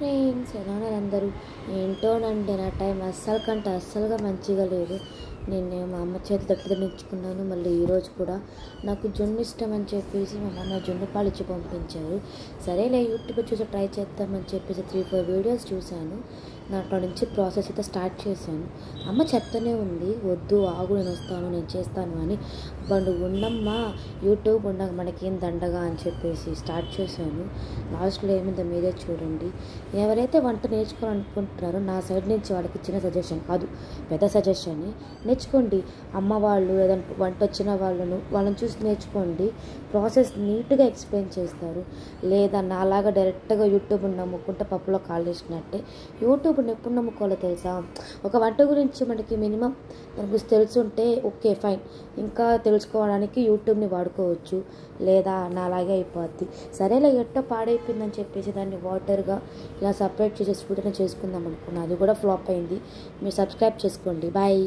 Friends, ఎలా ఉన్నారు అందరూ? ఏంటోనండి, నా టైం అస్సలుగా మంచిగా లేదు. నేను మా అమ్మ చేతి దగ్గర తెచ్చుకున్నాను. మళ్ళీ ఈరోజు కూడా నాకు జున్ను ఇష్టం అని చెప్పేసి మా నాన్న జున్ను పాలు ఇచ్చి పంపించారు. సరేలే యూట్యూబ్ చూసి ట్రై చేద్దామని చెప్పేసి 3-4 వీడియోస్ చూశాను. దాంట్లో నుంచి ప్రాసెస్ అయితే స్టార్ట్ చేశాను. అమ్మ చెప్తూనే ఉంది, వద్దు ఆగు, నేను వస్తాను, నేను చేస్తాను అని. వాళ్ళు ఉండమ్మా, యూట్యూబ్ ఉండగా మనకేం దండగా అని చెప్పేసి స్టార్ట్ చేశాను. లాస్ట్లో ఏమిందో మీరే చూడండి. ఎవరైతే వంట నేర్చుకోవాలనుకుంటున్నారో నా సైడ్ నుంచి వాళ్ళకి చిన్న సజెషన్ కాదు, పెద్ద సజెషన్. నేర్చుకోండి. అమ్మ వాళ్ళు ఏదైనా వంట వచ్చిన వాళ్ళని చూసి నేర్చుకోండి. ప్రాసెస్ నీట్గా ఎక్స్ప్లెయిన్ చేస్తారు. లేదా నాలాగా డైరెక్ట్గా యూట్యూబ్ని నమ్ముకుంటే పప్పులో కాలు వేసుకున్నట్టే. యూట్యూబ్ని ఎప్పుడు నమ్ముకోవాలో తెలుసా? ఒక వంట గురించి మనకి మినిమం దాని గురించి తెలుసుంటే ఓకే ఫైన్, ఇంకా తెలుసుకోవడానికి యూట్యూబ్ని వాడుకోవచ్చు. లేదా నాలాగే అయిపోద్ది. సరేలే ఎట్టో పాడైపోయిందని చెప్పేసి దాన్ని వాటర్గా ఇలా సపరేట్ చేసేసి వీడియోని చేసుకుందాం అనుకున్నా. అది కూడా ఫ్లాప్ అయింది. మీరు సబ్స్క్రైబ్ చేసుకోండి. బాయ్.